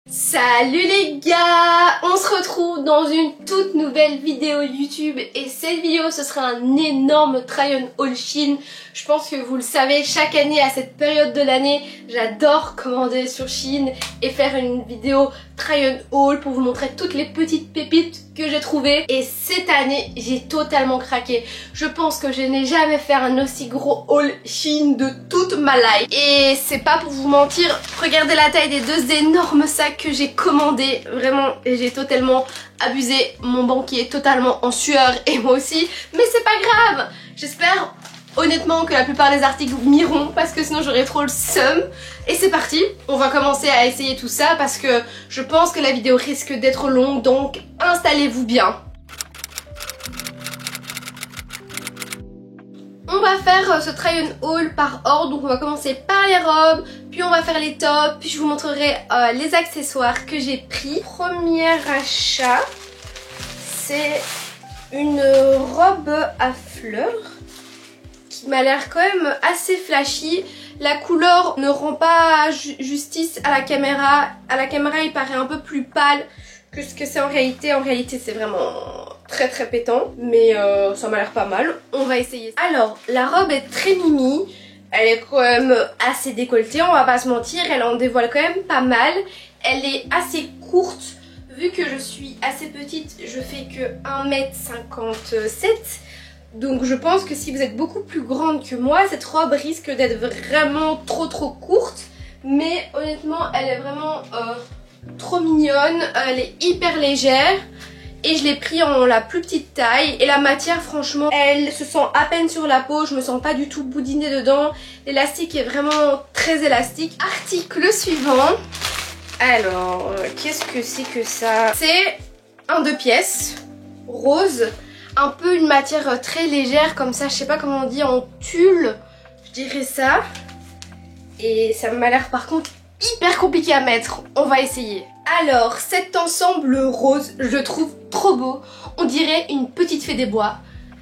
Salut les gars, on se retrouve dans une toute nouvelle vidéo YouTube et cette vidéo ce sera un énorme try on haul Shein. Je pense que vous le savez, chaque année à cette période de l'année j'adore commander sur Shein et faire une vidéo try on haul pour vous montrer toutes les petites pépites que j'ai trouvées. Et cette année j'ai totalement craqué. Je pense que je n'ai jamais fait un aussi gros haul Shein de toute ma life. Et c'est pas pour vous mentir, regardez la taille des deux énormes sacs que j'ai commandé, vraiment j'ai totalement abusé, mon banquier est totalement en sueur et moi aussi, mais c'est pas grave. J'espère honnêtement que la plupart des articles m'iront parce que sinon j'aurais trop le seum. Et c'est parti, on va commencer à essayer tout ça parce que je pense que la vidéo risque d'être longue, donc installez-vous bien. On va faire ce try on haul par ordre, donc on va commencer par les robes, puis on va faire les tops, puis je vous montrerai les accessoires que j'ai pris. Premier achat, c'est une robe à fleurs qui m'a l'air quand même assez flashy. La couleur ne rend pas justice à la caméra. À la caméra, il paraît un peu plus pâle que ce que c'est en réalité. En réalité, c'est vraiment très pétant, mais ça m'a l'air pas mal. On va essayer. Alors, la robe est très mimi. Elle est quand même assez décolletée, on va pas se mentir. Elle en dévoile quand même pas mal. Elle est assez courte. Vu que je suis assez petite, je fais que 1m57. Donc je pense que si vous êtes beaucoup plus grande que moi, cette robe risque d'être vraiment trop courte. Mais honnêtement, elle est vraiment trop mignonne. Elle est hyper légère. Et je l'ai pris en la plus petite taille. Et la matière, franchement, elle se sent à peine sur la peau. Je me sens pas du tout boudinée dedans. L'élastique est vraiment très élastique. Article suivant. Alors, qu'est-ce que c'est que ça? C'est un 2 pièces rose. Un peu une matière très légère comme ça. Je sais pas comment on dit, en tulle. Je dirais ça. Et ça m'a l'air par contre hyper compliqué à mettre. On va essayer. Alors, cet ensemble rose, je le trouve trop beau. On dirait une petite fée des bois.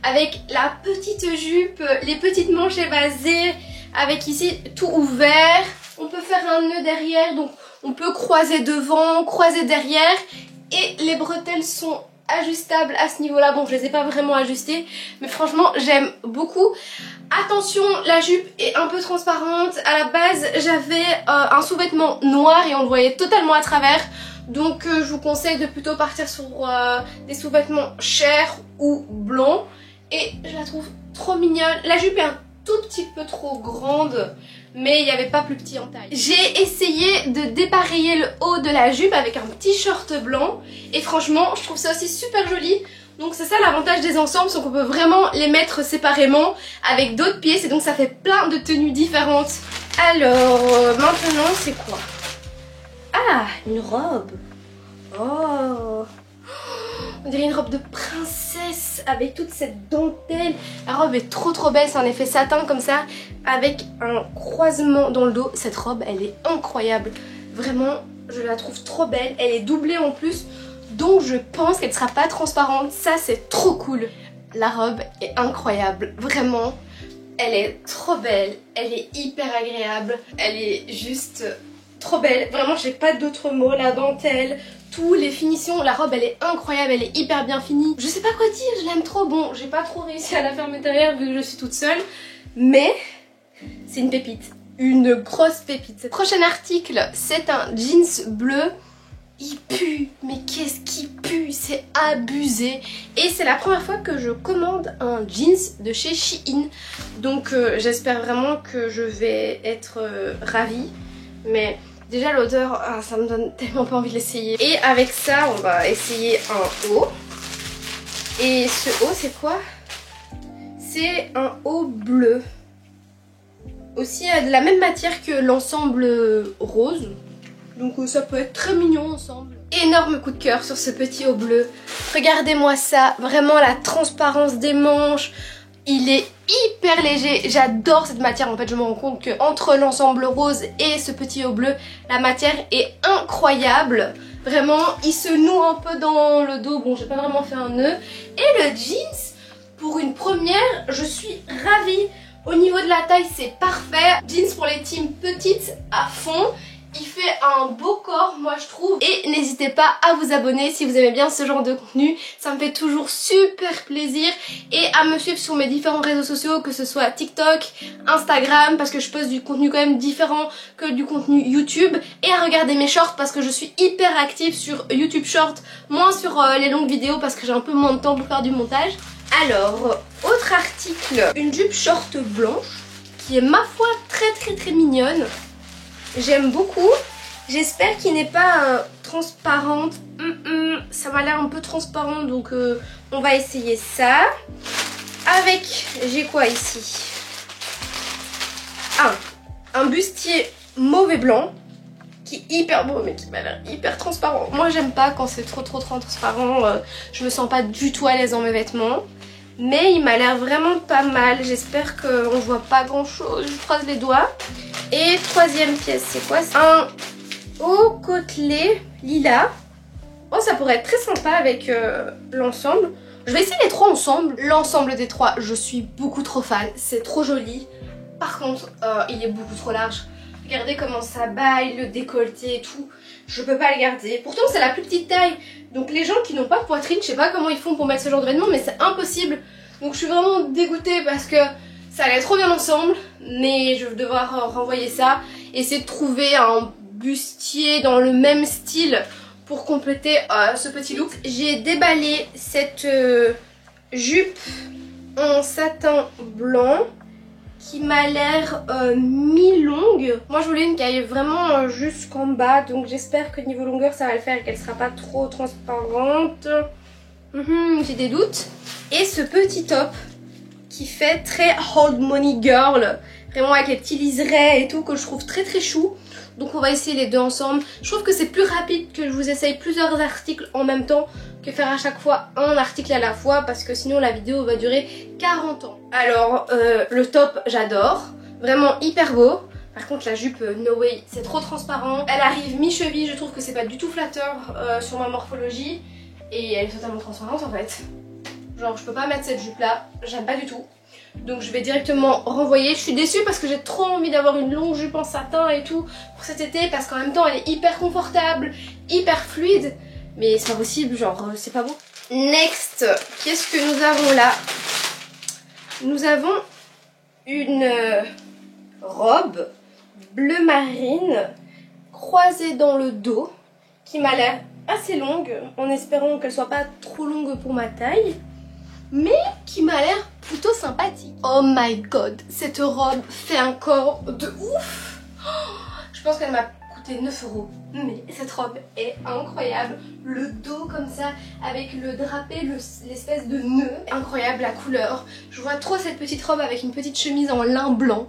Avec la petite jupe, les petites manches évasées, avec ici tout ouvert. On peut faire un nœud derrière, donc on peut croiser devant, croiser derrière. Et les bretelles sont ajustables à ce niveau-là. Bon, je les ai pas vraiment ajustées, mais franchement, j'aime beaucoup. Attention, la jupe est un peu transparente. À la base, j'avais un sous-vêtement noir et on le voyait totalement à travers. Donc, je vous conseille de plutôt partir sur des sous-vêtements chers ou blancs. Et je la trouve trop mignonne. La jupe est un tout petit peu trop grande, mais il n'y avait pas plus petit en taille. J'ai essayé de dépareiller le haut de la jupe avec un petit short blanc. Et franchement, je trouve ça aussi super joli. Donc c'est ça l'avantage des ensembles, c'est qu'on peut vraiment les mettre séparément avec d'autres pièces et donc ça fait plein de tenues différentes. Alors maintenant c'est quoi? Ah, une robe. Oh, on dirait une robe de princesse avec toute cette dentelle. La robe est trop belle, c'est un effet satin comme ça avec un croisement dans le dos. Cette robe elle est incroyable, vraiment je la trouve trop belle. Elle est doublée en plus. Donc je pense qu'elle ne sera pas transparente, ça c'est trop cool. La robe est incroyable, vraiment. Elle est trop belle, elle est hyper agréable, elle est juste trop belle. Vraiment j'ai pas d'autres mots, la dentelle, tous les finitions, la robe elle est incroyable, elle est hyper bien finie. Je sais pas quoi dire, je l'aime trop. Bon, j'ai pas trop réussi à la faire derrière vu que je suis toute seule, mais c'est une pépite, une grosse pépite. Prochain article, c'est un jeans bleu. Il pue, mais qu'est-ce qui pue, c'est abusé. Et c'est la première fois que je commande un jeans de chez Shein. Donc j'espère vraiment que je vais être ravie. Mais déjà l'odeur, ça me donne tellement pas envie de l'essayer. Et avec ça, on va essayer un haut. Et ce haut, c'est quoi? C'est un haut bleu. Aussi de la même matière que l'ensemble rose. Donc ça peut être très mignon ensemble. Énorme coup de cœur sur ce petit haut bleu. Regardez-moi ça, vraiment la transparence des manches. Il est hyper léger, j'adore cette matière. En fait je me rends compte que entre l'ensemble rose et ce petit haut bleu, la matière est incroyable. Vraiment, il se noue un peu dans le dos. Bon, j'ai pas vraiment fait un nœud. Et le jeans, pour une première, je suis ravie. Au niveau de la taille, c'est parfait. Jeans pour les teams petites à fond. Il fait un beau corps, moi je trouve. Et n'hésitez pas à vous abonner si vous aimez bien ce genre de contenu. Ça me fait toujours super plaisir. Et à me suivre sur mes différents réseaux sociaux, que ce soit TikTok, Instagram, parce que je poste du contenu quand même différent que du contenu YouTube. Et à regarder mes shorts parce que je suis hyper active sur YouTube Short, moins sur les longues vidéos parce que j'ai un peu moins de temps pour faire du montage. Alors, autre article, une jupe short blanche qui est ma foi très mignonne. J'aime beaucoup. J'espère qu'il n'est pas transparente. Ça m'a l'air un peu transparent, donc on va essayer ça. Avec, j'ai quoi ici? Un bustier mauve et blanc qui est hyper beau mais qui m'a l'air hyper transparent. Moi j'aime pas quand c'est trop transparent. Je me sens pas du tout à l'aise dans mes vêtements. Mais il m'a l'air vraiment pas mal. J'espère qu'on voit pas grand chose. Je croise les doigts. Et troisième pièce, c'est quoi? Un haut côtelé lilas. Oh, ça pourrait être très sympa avec l'ensemble. Je vais essayer les trois ensemble. L'ensemble des trois, je suis beaucoup trop fan. C'est trop joli. Par contre, il est beaucoup trop large. Regardez comment ça baille, le décolleté et tout. Je peux pas le garder. Pourtant, c'est la plus petite taille. Donc les gens qui n'ont pas de poitrine, je sais pas comment ils font pour mettre ce genre de vêtements, mais c'est impossible. Donc je suis vraiment dégoûtée parce que ça allait trop bien ensemble. Mais je vais devoir renvoyer ça. Essayer de trouver un bustier dans le même style pour compléter ce petit look. J'ai déballé cette jupe en satin blanc qui m'a l'air mi-longue. Moi je voulais une qui aille vraiment jusqu'en bas, donc j'espère que niveau longueur ça va le faire et qu'elle sera pas trop transparente. J'ai des doutes. Et ce petit top qui fait très old money girl, vraiment avec les petits liserés et tout, que je trouve très chou. Donc on va essayer les deux ensemble. Je trouve que c'est plus rapide que je vous essaye plusieurs articles en même temps que faire à chaque fois un article à la fois, parce que sinon la vidéo va durer 40 ans. Alors le top j'adore, vraiment hyper beau. Par contre la jupe no way, c'est trop transparent. Elle arrive mi-cheville, je trouve que c'est pas du tout flatteur sur ma morphologie. Et elle est totalement transparente en fait. Genre je peux pas mettre cette jupe là, j'aime pas du tout. Donc je vais directement renvoyer. Je suis déçue parce que j'ai trop envie d'avoir une longue jupe en satin et tout pour cet été, parce qu'en même temps elle est hyper confortable, hyper fluide. Mais c'est pas possible, genre c'est pas beau. Next, qu'est-ce que nous avons là? Nous avons une robe bleu marine croisée dans le dos qui m'a l'air assez longue, en espérant qu'elle soit pas trop longue pour ma taille, mais qui m'a l'air plutôt sympathique. Oh my god, cette robe fait un corps de ouf. Je pense qu'elle m'a coûté 9 €, mais cette robe est incroyable. Le dos comme ça, avec le drapé, l'espèce de nœud, incroyable la couleur. Je vois trop cette petite robe avec une petite chemise en lin blanc.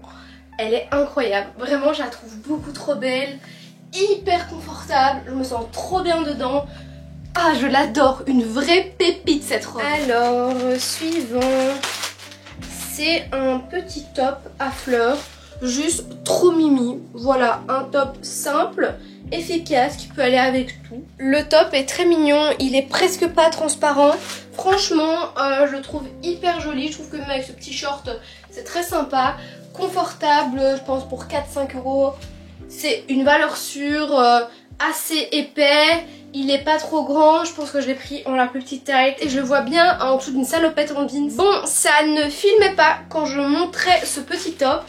Elle est incroyable, vraiment je la trouve beaucoup trop belle, hyper confortable, je me sens trop bien dedans. Ah, je l'adore, une vraie pépite cette robe. Alors, suivant, c'est un petit top à fleurs, juste trop mimi. Voilà, un top simple, efficace, qui peut aller avec tout. Le top est très mignon, il est presque pas transparent. Franchement, je le trouve hyper joli. Je trouve que même avec ce petit short, c'est très sympa. Confortable, je pense pour 4-5 €. C'est une valeur sûre, assez épais. Il est pas trop grand, je pense que je l'ai pris en la plus petite taille. Et je le vois bien en dessous d'une salopette en jeans. Bon, ça ne filmait pas quand je montrais ce petit top.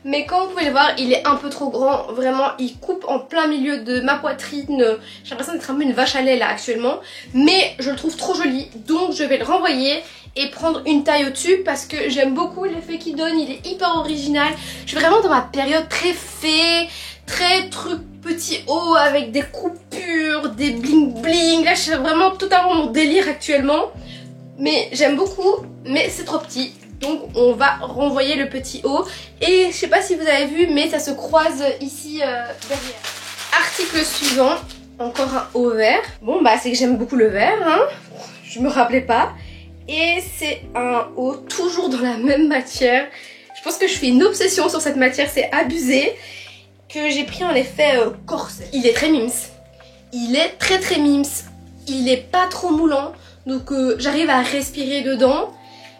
Mais comme vous pouvez le voir, il est un peu trop grand. Vraiment, il coupe en plein milieu de ma poitrine. J'ai l'impression d'être un peu une vache à lait là actuellement. Mais je le trouve trop joli, donc je vais le renvoyer et prendre une taille au-dessus parce que j'aime beaucoup l'effet qu'il donne. Il est hyper original. Je suis vraiment dans ma période très fée, très truc petit haut avec des coupures, des bling bling. Là, c'est vraiment totalement mon délire actuellement. Mais j'aime beaucoup, mais c'est trop petit. Donc on va renvoyer le petit haut. Et je sais pas si vous avez vu, mais ça se croise ici derrière. Article suivant, encore un haut vert. Bon bah c'est que j'aime beaucoup le vert, hein. Je me rappelais pas. Et c'est un haut toujours dans la même matière. Je pense que je fais une obsession sur cette matière, c'est abusé. Que j'ai pris en effet corset. Il est très mims. Il est très mims. Il est pas trop moulant. Donc j'arrive à respirer dedans.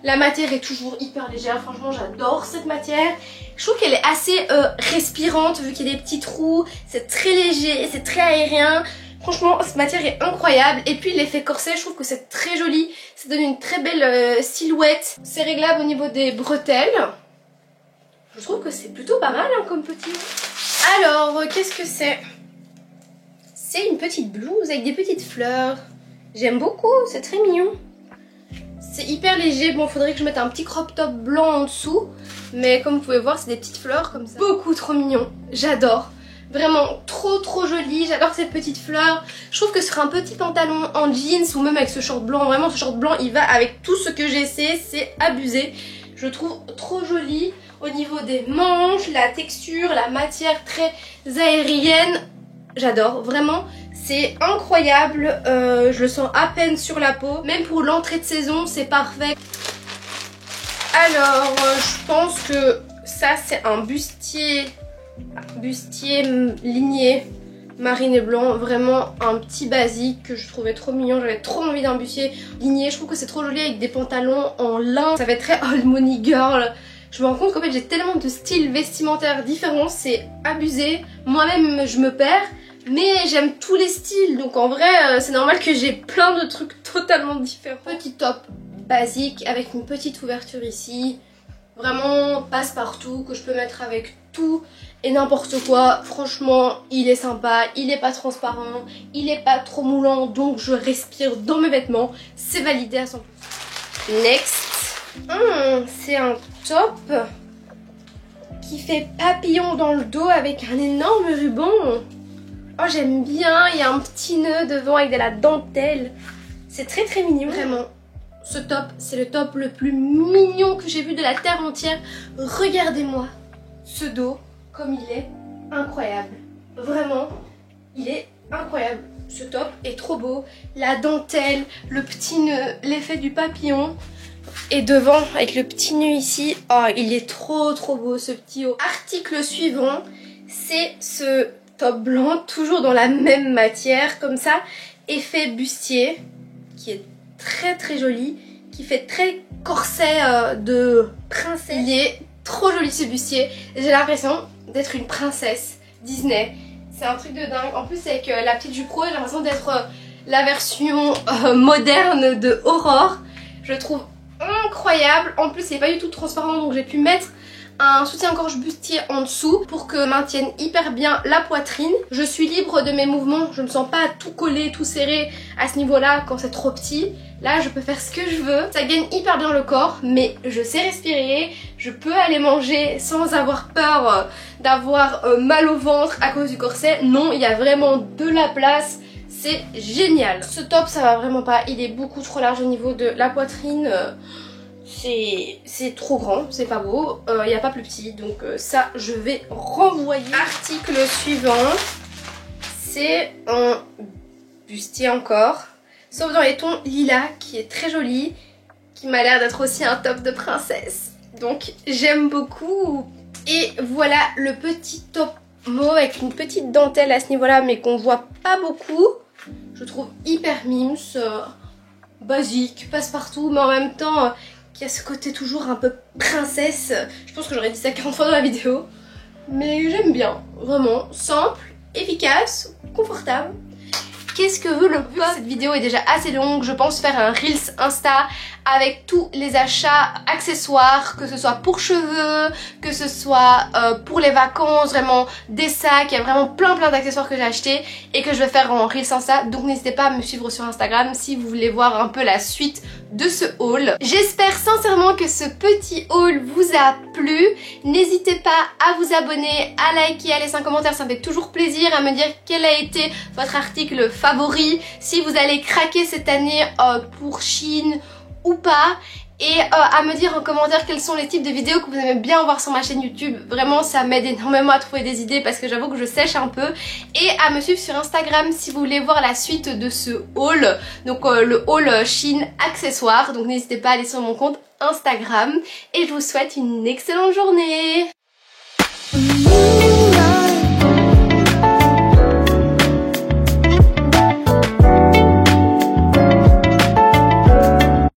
La matière est toujours hyper légère, franchement j'adore cette matière. Je trouve qu'elle est assez respirante vu qu'il y a des petits trous, c'est très léger, c'est très aérien. Franchement cette matière est incroyable. Et puis l'effet corset, je trouve que c'est très joli, ça donne une très belle silhouette. C'est réglable au niveau des bretelles. Je trouve que c'est plutôt pas mal hein, comme petit. Alors qu'est-ce que c'est? C'est une petite blouse avec des petites fleurs. J'aime beaucoup, c'est très mignon. C'est hyper léger, bon faudrait que je mette un petit crop top blanc en dessous. Mais comme vous pouvez voir c'est des petites fleurs comme ça. Beaucoup trop mignon, j'adore. Vraiment trop joli, j'adore ces petites fleurs. Je trouve que sur un petit pantalon en jeans ou même avec ce short blanc, vraiment ce short blanc il va avec tout ce que j'ai essayé, c'est abusé. Je trouve trop joli au niveau des manches, la texture, la matière très aérienne. J'adore, vraiment. C'est incroyable, je le sens à peine sur la peau. Même pour l'entrée de saison, c'est parfait. Alors, je pense que ça, c'est un bustier ligné marine et blanc. Vraiment un petit basique que je trouvais trop mignon. J'avais trop envie d'un bustier ligné. Je trouve que c'est trop joli avec des pantalons en lin. Ça fait très old money girl. Je me rends compte qu'en fait, j'ai tellement de styles vestimentaires différents. C'est abusé. Moi-même, je me perds. Mais j'aime tous les styles, donc en vrai c'est normal que j'ai plein de trucs totalement différents. Petit top basique avec une petite ouverture ici. Vraiment passe-partout que je peux mettre avec tout et n'importe quoi. Franchement il est sympa, il est pas transparent, il est pas trop moulant, donc je respire dans mes vêtements. C'est validé à 100%. Next, c'est un top qui fait papillon dans le dos avec un énorme ruban. Oh j'aime bien, il y a un petit nœud devant avec de la dentelle. C'est très mignon. Vraiment, ce top, c'est le top le plus mignon que j'ai vu de la terre entière. Regardez-moi ce dos, comme il est incroyable. Vraiment, il est incroyable. Ce top est trop beau. La dentelle, le petit nœud, l'effet du papillon. Et devant, avec le petit nœud ici, oh il est trop beau ce petit haut. Article suivant, c'est ce top blanc, toujours dans la même matière, comme ça, effet bustier, qui est très joli, qui fait très corset de princesse. Il est trop joli ce bustier, j'ai l'impression d'être une princesse Disney, c'est un truc de dingue. En plus avec la petite jupe rose, j'ai l'impression d'être la version moderne de Aurore. Je le trouve incroyable, en plus il n'est pas du tout transparent, donc j'ai pu mettre un soutien-gorge bustier en dessous pour que maintienne hyper bien la poitrine. Je suis libre de mes mouvements, je ne me sens pas tout collé, tout serré à ce niveau-là quand c'est trop petit. Là je peux faire ce que je veux, ça gagne hyper bien le corps, mais je sais respirer, je peux aller manger sans avoir peur d'avoir mal au ventre à cause du corset. Non, il y a vraiment de la place, c'est génial. Ce top ça va vraiment pas, il est beaucoup trop large au niveau de la poitrine. C'est trop grand, c'est pas beau, il n'y a pas plus petit, donc ça je vais renvoyer. Article suivant, c'est un bustier encore, sauf dans les tons lilas, qui est très joli, qui m'a l'air d'être aussi un top de princesse, donc j'aime beaucoup. Et voilà le petit top mauve avec une petite dentelle à ce niveau là, mais qu'on voit pas beaucoup. Je trouve hyper mimes, basique, passe partout, mais en même temps qui a ce côté toujours un peu princesse. Je pense que j'aurais dit ça 40 fois dans la vidéo. Mais j'aime bien, vraiment. Simple, efficace, confortable. Qu'est-ce que veut le peuple? Cette vidéo est déjà assez longue, je pense faire un Reels Insta avec tous les achats accessoires, que ce soit pour cheveux, que ce soit pour les vacances, vraiment des sacs, il y a vraiment plein d'accessoires que j'ai achetés et que je vais faire en Reels Insta, donc n'hésitez pas à me suivre sur Instagram si vous voulez voir un peu la suite de ce haul. J'espère sincèrement que ce petit haul vous a plu, n'hésitez pas à vous abonner, à liker, à laisser un commentaire, ça me fait toujours plaisir, à me dire quel a été votre article favori, si vous allez craquer cette année pour Shein ou pas, et à me dire en commentaire quels sont les types de vidéos que vous aimez bien voir sur ma chaîne YouTube. Vraiment ça m'aide énormément à trouver des idées parce que j'avoue que je sèche un peu. Et à me suivre sur Instagram si vous voulez voir la suite de ce haul, donc le haul Shein accessoires. Donc n'hésitez pas à aller sur mon compte Instagram et je vous souhaite une excellente journée.